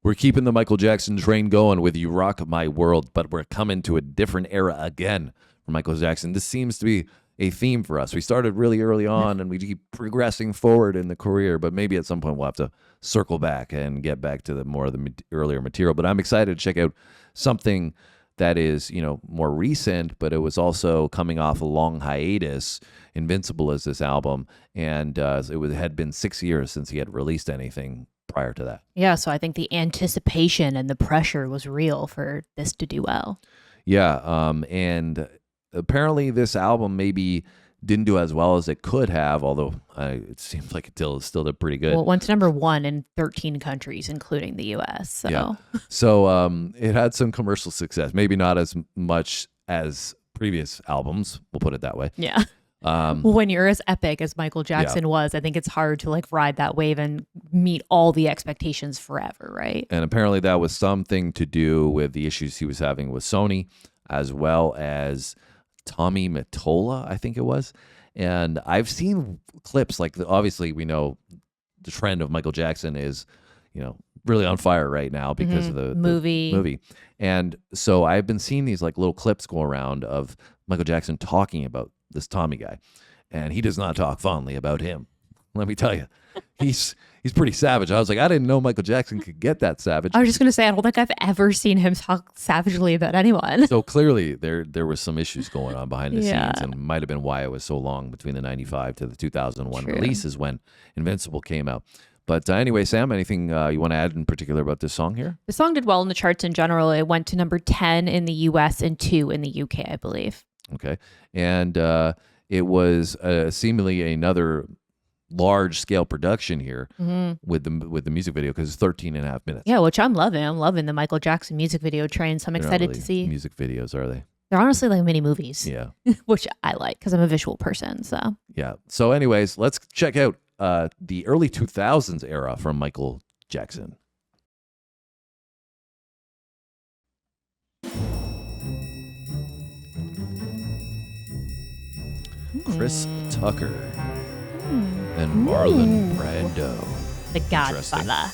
We're keeping the Michael Jackson train going with You Rock My World, but we're coming to a different era again for Michael Jackson. This seems to be a theme for us. We started really early on and we keep progressing forward in the career, but maybe at some point we'll have to circle back and get back to the more of the earlier material. But I'm excited to check out something that is, more recent, but it was also coming off a long hiatus. Invincible is this album, and had been 6 years since he had released anything prior to that. Yeah, so I think the anticipation and the pressure was real for this to do well. Yeah, and apparently this album maybe didn't do as well as it could have, although it seems like it still did pretty good. Well, it went to number 1 in 13 countries, including the U.S. So. Yeah. So it had some commercial success, maybe not as much as previous albums, we'll put it that way. Yeah. Well, when you're as epic as Michael Jackson was, I think it's hard to ride that wave and meet all the expectations forever, right? And apparently that was something to do with the issues he was having with Sony, as well as Tommy Mottola, I think it was. And I've seen clips obviously we know the trend of Michael Jackson is, really on fire right now because of the movie. And so I've been seeing these little clips go around of Michael Jackson talking about this Tommy guy. And he does not talk fondly about him. Let me tell you, he's pretty savage. I was like, I didn't know Michael Jackson could get that savage. I was just going to say, I don't think I've ever seen him talk savagely about anyone. So clearly there was some issues going on behind the scenes, and might have been why it was so long between the 95 to the 2001 releases when Invincible came out. But anyway, Sam, anything you want to add in particular about this song here? The song did well in the charts in general. It went to number 10 in the US and 2 in the UK, I believe. Okay. And it was seemingly another large-scale production here with the music video, because it's 13 and a half minutes. Yeah, which I'm loving. I'm loving the Michael Jackson music video train, so I'm excited to see. Music videos, are they? They're honestly like mini movies. Yeah. Which I like because I'm a visual person. So yeah. So anyways, let's check out the early 2000s era from Michael Jackson. Chris Tucker and Marlon Brando. The Godfather.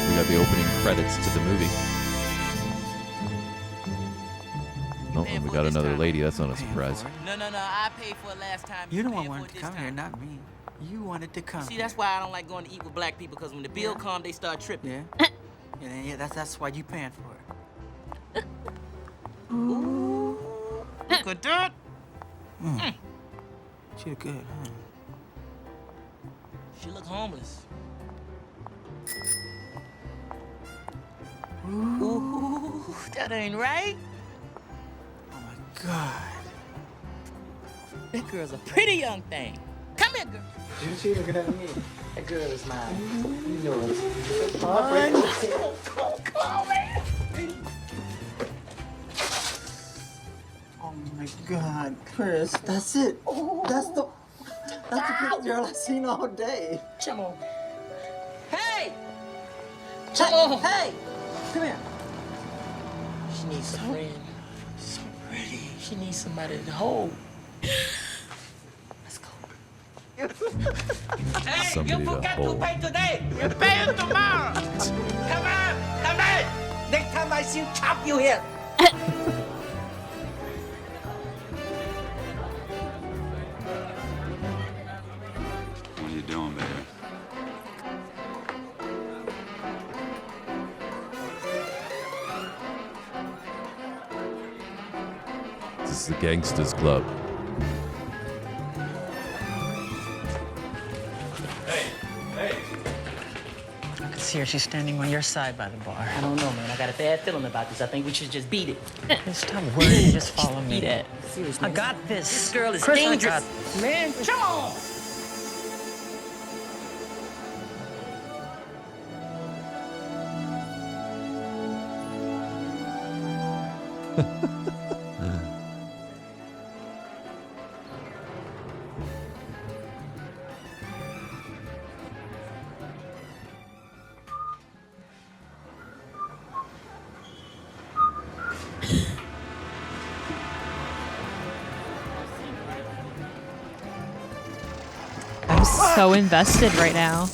We got the opening credits to the movie. Oh, and we got another lady. That's not a surprise. No, I paid for it last time. You're the one who wanted to come here, not me. You wanted to come. See, that's why I don't like going to eat with black people, because when the bill comes, they start tripping. Yeah, that's why you paying for it. Ooh. Good dirt. She look good, huh? She look homeless. Ooh, that ain't right. Oh my God. That girl's a pretty young thing. Come here, girl. She looking at me. That girl is mine. You know it. Oh my God, Chris, that's it. That's the pretty girl I've seen all day. Come on. Hey! Come on. Hey! Come here. She needs a friend. So pretty. She needs somebody to hold. Let's go. Hey, Somebody you to forgot to hold. pay today. You pay it tomorrow. Come on, come on. Next time I see you, chop you here. What are you doing, baby? This is the Gangsters Club. I can see her. She's standing on your side by the bar. I don't know, man. I got a bad feeling about this. I think we should just beat it. Stop worrying and just follow me. Beat it. Seriously. I got this. This girl is Chris, I dangerous. got- Man, come on. so invested right now.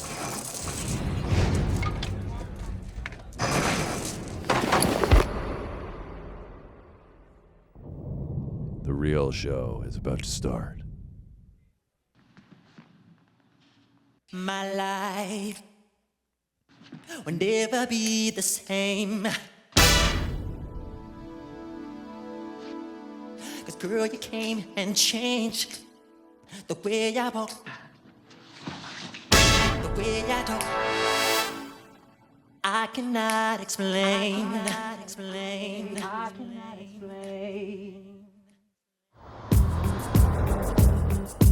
The real show is about to start. My life will never be the same. 'Cause girl, you came and changed the way I walk, the way I talk. I cannot explain. I cannot explain.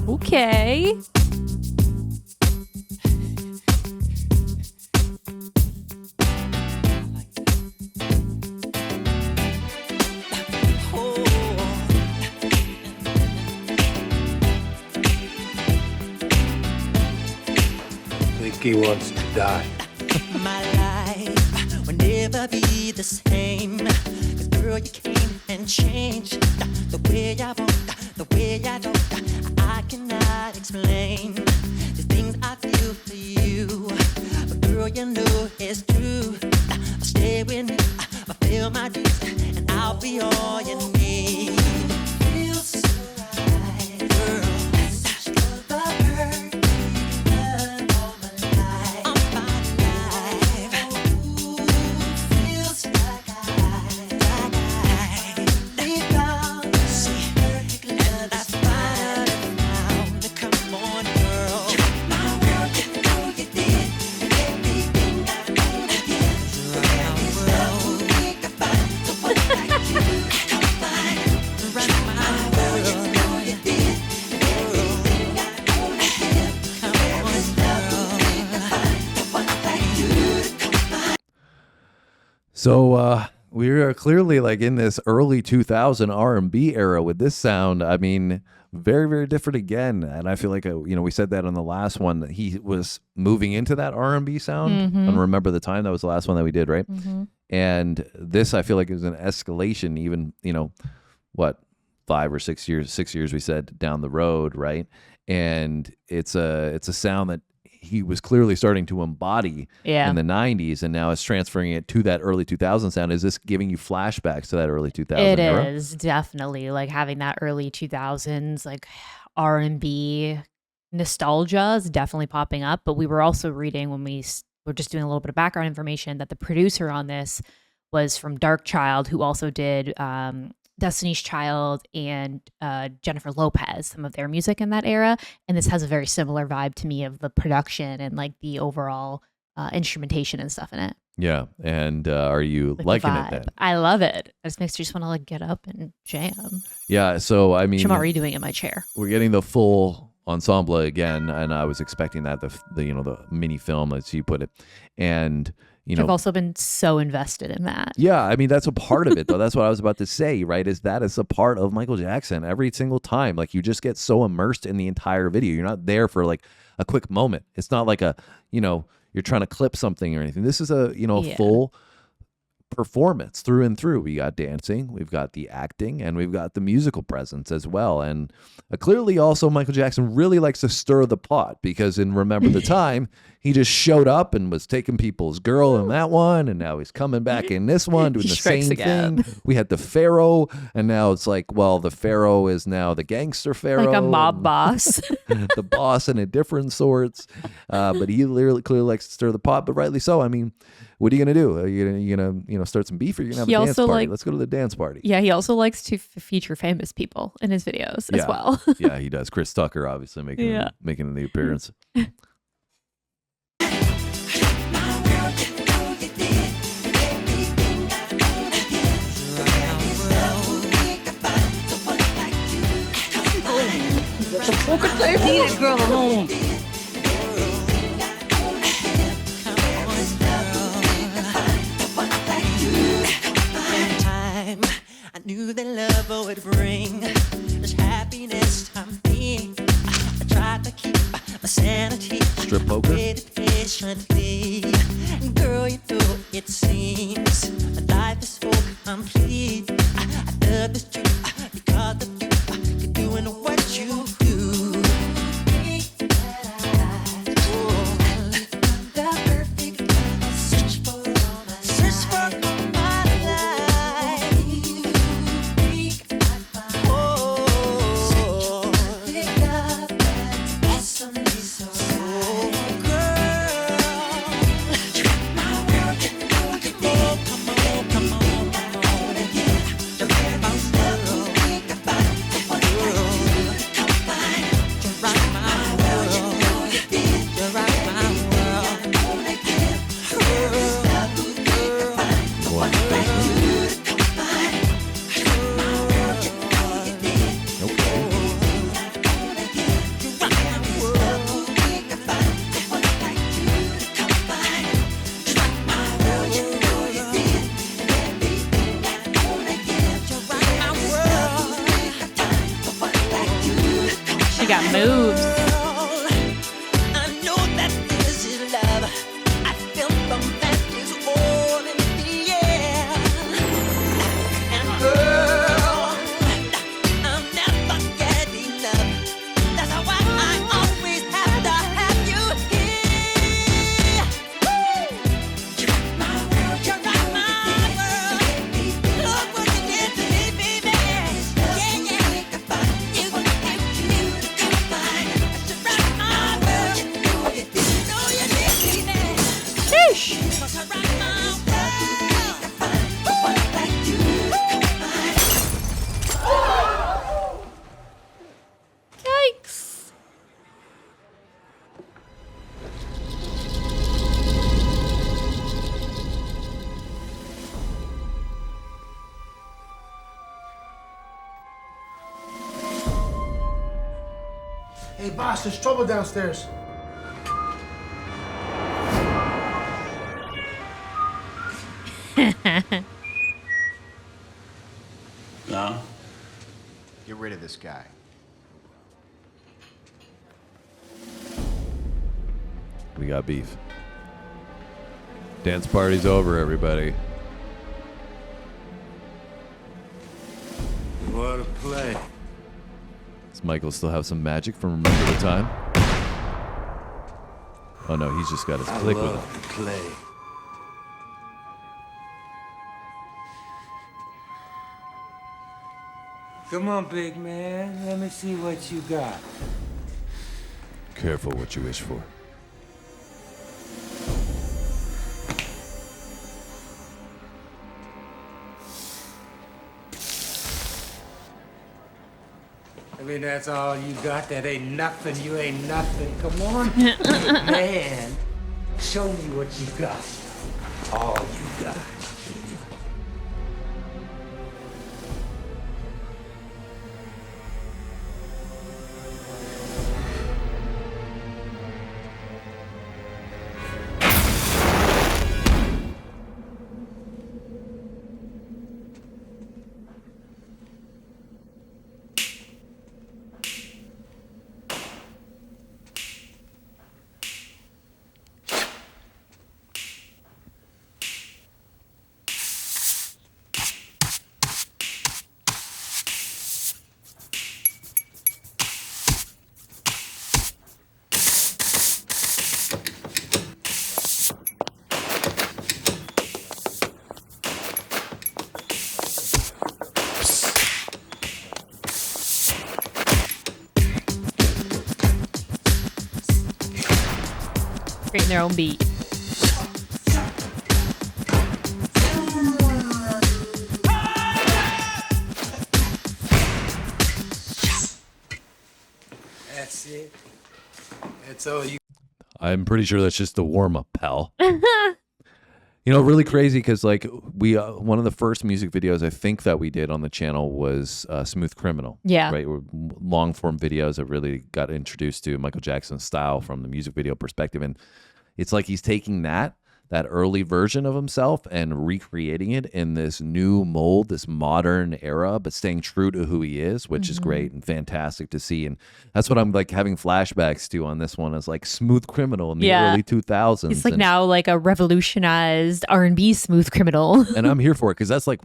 Okay. He wants to die. My life will never be the same. 'Cause girl, you came and changed the way I walk, the way I talk. I cannot explain the things I feel for you. But girl, you know it's true. Stay with me, fulfill my dreams, and I'll be all you need. Feels so right, girl. That's the perfect love all my life. All my life. Ooh, feels like I found perfect love. And I found. Come on, girl. My world, you know you did everything I wanna give. It's love who make a find someone like you. Come find, right my world, you know you did everything I wanna give. It's love who make a find someone like you. Come find. So we are clearly like in this early 2000 R&B era with this sound. I mean, very, very different again. And I feel like, we said that on the last one that he was moving into that R&B sound. And remember the time, that was the last one that we did, right? And this, I feel like, is an escalation even, 5 or 6 years, 6 years we said down the road, right? And it's a sound that he was clearly starting to embody in the 90s, and now it's transferring it to that early 2000 sound. Is this giving you flashbacks to that early 2000 It era? is definitely like having that early 2000s like R&B nostalgia is definitely popping up. But we were also reading when we were just doing a little bit of background information that the producer on this was from Dark Child, who also did Destiny's Child and Jennifer Lopez, some of their music in that era. And this has a very similar vibe to me of the production and like the overall instrumentation and stuff in it. Yeah. And are you Like the liking it vibe. then? I love it. It just makes you just want to like get up and jam. Yeah. So, I mean, I'm already doing it in my chair. we're getting the full ensemble again, and I was expecting that, the mini film, as you put it. And, I've also been so invested in that. yeah, I mean, that's a part of it, though. That's what I was about to say, right? Is a part of Michael Jackson every single time. Like, you just get so immersed in the entire video. You're not there for like a quick moment. It's not like you're trying to clip something or anything. This is a full performance through and through. We got dancing, we've got the acting, and we've got the musical presence as well. And clearly also Michael Jackson really likes to stir the pot, because in Remember the Time, he just showed up and was taking people's girl in that one, and now he's coming back in this one doing He the strikes same again. thing. We had the Pharaoh, and now it's like, well, the Pharaoh is now the gangster Pharaoh, Like a mob and boss. the boss in a different sorts. But he clearly likes to stir the pot, but rightly so. I mean, what are you gonna do? Are you gonna start some beef, or you're gonna have He a dance also, party? like- Let's go to the dance party. Yeah, he also likes to feature famous people in his videos as well. Yeah, he does. Chris Tucker obviously making the appearance. Leave this girl alone. Time I knew that love would bring this happiness to me. I tried to keep my sanity. Strip poker? Waited patiently. Girl, you know it seems my life is so complete. I love this truth because of you. You're doing what you do. got moves. I know that this is love. I feel from that is all in the air. And girl, I'll never get enough. That's why I always have to have you here. You rock my world, you rock my world. Look what you did to me, baby. Yeah, yeah. You rock my world. You rock Yikes. Hey, boss, there's trouble downstairs. No? Get rid of this guy. We got beef. Dance party's over, everybody. What a play. Does Michael still have some magic from Remember the Time? Oh no, he's just got his click with him. Love to play. Come on, big man. Let me see what you got. Careful what you wish for. I mean, that's all you got? That ain't nothing. You ain't nothing. Come on. Big man. Show me what you got. All you got. Creating their own beat. That's it. That's all you. I'm pretty sure that's just the warm up, pal. You know, really crazy because like we one of the first music videos I think that we did on the channel was Smooth Criminal. Yeah. Right. Long form videos that really got introduced to Michael Jackson's style from the music video perspective. And it's like he's taking that early version of himself and recreating it in this new mold, this modern era, but staying true to who he is, which is great and fantastic to see. And that's what I'm like having flashbacks to on this one, is like Smooth Criminal in the early 2000s. It's like and, now like a revolutionized R&B Smooth Criminal. and I'm here for it because that's like,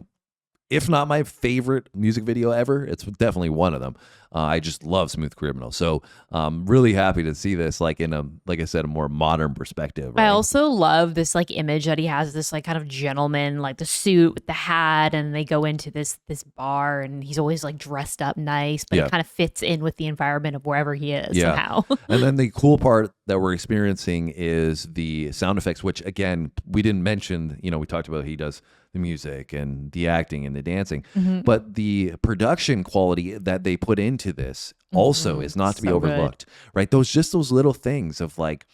if not my favorite music video ever, it's definitely one of them. I just love Smooth Criminal. So I'm really happy to see this like in a, like I said, a more modern perspective. Right? I also love this like image that he has, this like kind of gentleman, like the suit with the hat, and they go into this bar and he's always like dressed up nice, but it kind of fits in with the environment of wherever he is somehow. And then the cool part that we're experiencing is the sound effects, which again, we didn't mention, you know, we talked about he does the music and the acting and the dancing, but the production quality that they put into this also is not to be overlooked, right? Those little things of like,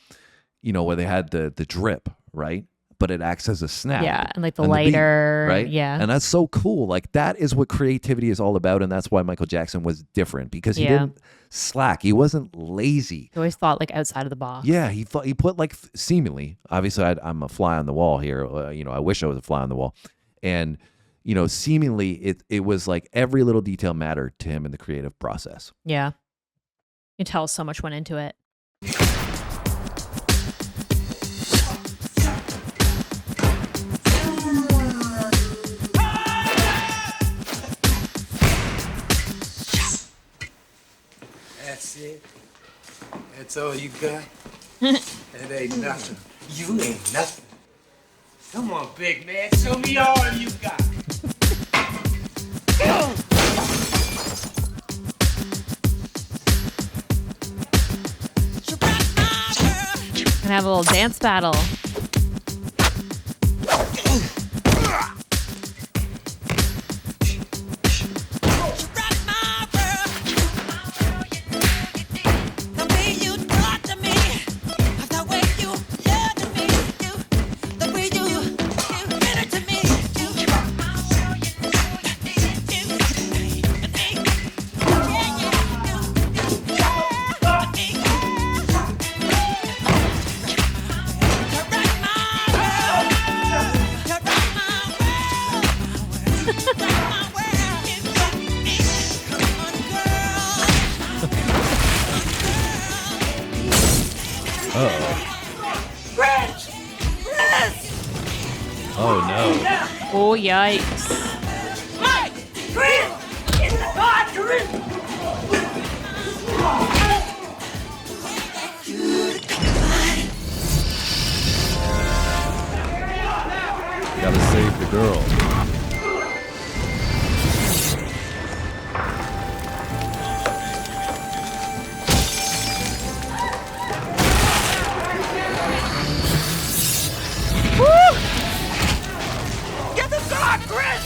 you know, where they had the drip, right? But it acts as a snap. Yeah, and like the and lighter, beat, right? Yeah. And that's so cool. Like that is what creativity is all about. And that's why Michael Jackson was different, because he didn't slack. He wasn't lazy. He always thought like outside of the box. Yeah, he put like seemingly, obviously I'm a fly on the wall here. You know, I wish I was a fly on the wall. And, you know, seemingly it was like every little detail mattered to him in the creative process. Yeah. You can tell so much went into it. That's it. That's all you got? That ain't nothing. You ain't nothing. Come on, big man. Show me all you got. Gonna have a little dance battle. Oh no. Oh, yikes. Mike! Chris! In the car, Chris! Gotta save the girl. Get the car, Chris!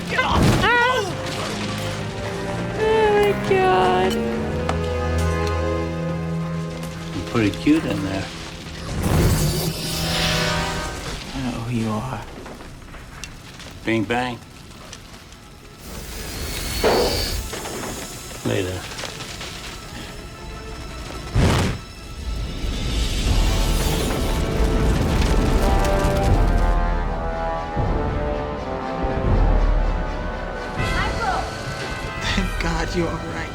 Get off! Oh my god. You're pretty cute in there. I know who you are. Bing bang. Later. Thank God you're all right.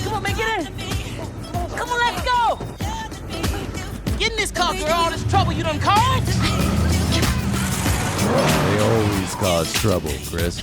Come on, man, get in! Come on, let's go! Get in this car for all this trouble you done caused! They always cause trouble, Chris.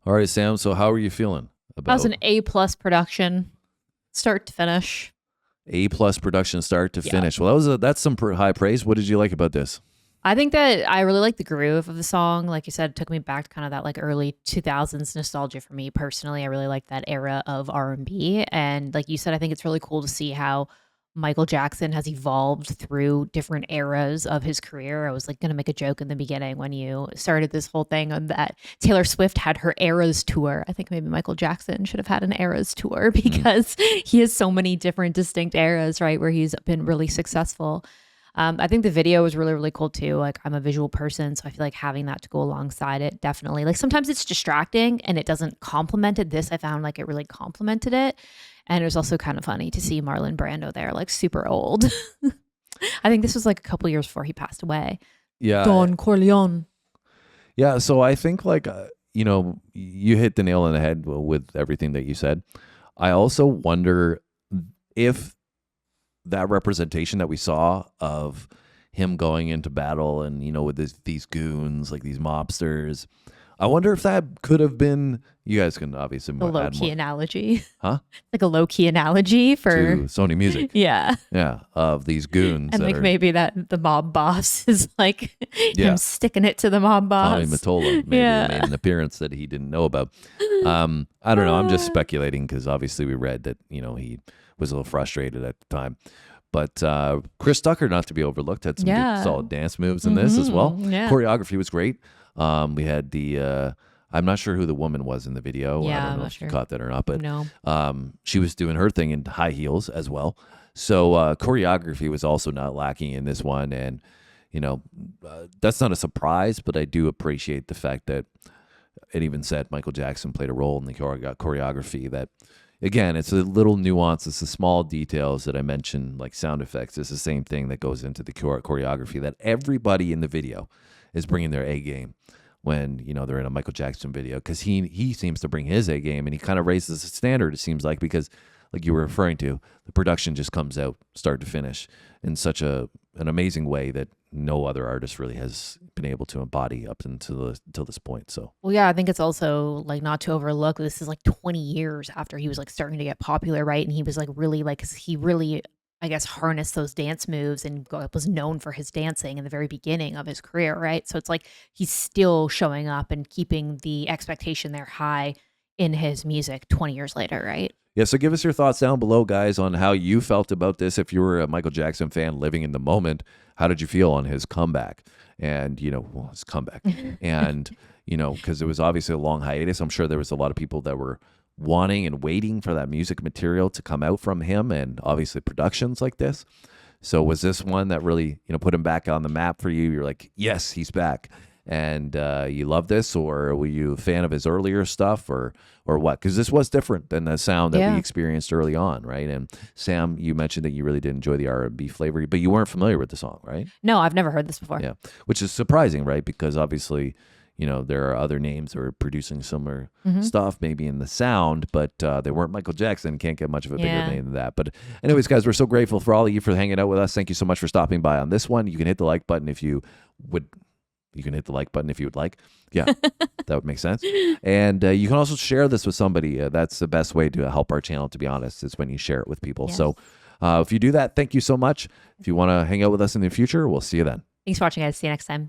All right, Sam. So how are you feeling That about was an A+ production, start to finish. A+ production start to Yeah. finish? Well, that's some high praise. What did you like about this? I think that I really like the groove of the song. Like you said, it took me back to kind of that like early 2000s nostalgia for me personally. I really like that era of R&B. And like you said, I think it's really cool to see how Michael Jackson has evolved through different eras of his career. I was like going to make a joke in the beginning when you started this whole thing on that Taylor Swift had her eras tour. I think maybe Michael Jackson should have had an eras tour because he has so many different distinct eras, right, where he's been really successful. I think the video was really, really cool too. Like I'm a visual person, so I feel like having that to go alongside it definitely. Like sometimes it's distracting and it doesn't complement it. This I found like it really complemented it, and it was also kind of funny to see Marlon Brando there, like super old. I think this was like a couple years before he passed away. Yeah. Don Corleone. Yeah. So I think like, you hit the nail on the head with everything that you said. I also wonder if that representation that we saw of him going into battle and, with these goons, like these mobsters, I wonder if that could have been, you guys can obviously A low add key more. analogy. Huh? Like a low key analogy for To Sony Music. Yeah. Yeah. Of these goons. And that like are, maybe that the mob boss is like Yeah. him sticking it to the mob boss. Tommy Mottola maybe made an appearance that he didn't know about. I don't know. I'm just speculating because obviously we read that, he was a little frustrated at the time. But Chris Tucker, not to be overlooked, had some good, solid dance moves in this as well. Yeah. Choreography was great. We had the, I'm not sure who the woman was in the video. Yeah, I don't I'm know not if you sure. caught that or not. But No. she was doing her thing in high heels as well. So choreography was also not lacking in this one. And, that's not a surprise, but I do appreciate the fact that it even said Michael Jackson played a role in the choreography that, again, it's a little nuance. It's the small details that I mentioned, like sound effects. It's the same thing that goes into the choreography, that everybody in the video is bringing their A game when, they're in a Michael Jackson video, because he seems to bring his A game, and he kind of raises the standard, it seems like, because like you were referring to, the production just comes out start to finish in such an amazing way that no other artist really has been able to embody up until this point. So, Well, yeah, I think it's also like not to overlook. This is like 20 years after he was like starting to get popular, right? And he was like really like, 'cause he really, I guess, harnessed those dance moves and was known for his dancing in the very beginning of his career, right? So it's like he's still showing up and keeping the expectation there high in his music 20 years later, right? yeah, so give us your thoughts down below, guys, on how you felt about this. If you were a Michael Jackson fan living in the moment, how did you feel on his comeback? And, his comeback. And, because it was obviously a long hiatus. I'm sure there was a lot of people that were wanting and waiting for that music material to come out from him, and obviously productions like this. So was this one that really, put him back on the map for you? You're like, yes, he's back. And you love this, or were you a fan of his earlier stuff, or what? Because this was different than the sound that we experienced early on, right? And Sam, you mentioned that you really did enjoy the R&B flavor, but you weren't familiar with the song, right? No, I've never heard this before. Yeah, which is surprising, right? Because obviously, there are other names that are producing similar stuff, maybe in the sound, but they weren't Michael Jackson. Can't get much of a bigger name than that. But anyways, guys, we're so grateful for all of you for hanging out with us. Thank you so much for stopping by on this one. You can hit the like button if you would. You can hit the like button if you would like. Yeah, that would make sense. And you can also share this with somebody. That's the best way to help our channel, to be honest, is when you share it with people. Yes. So if you do that, thank you so much. If you want to hang out with us in the future, we'll see you then. Thanks for watching, guys. See you next time.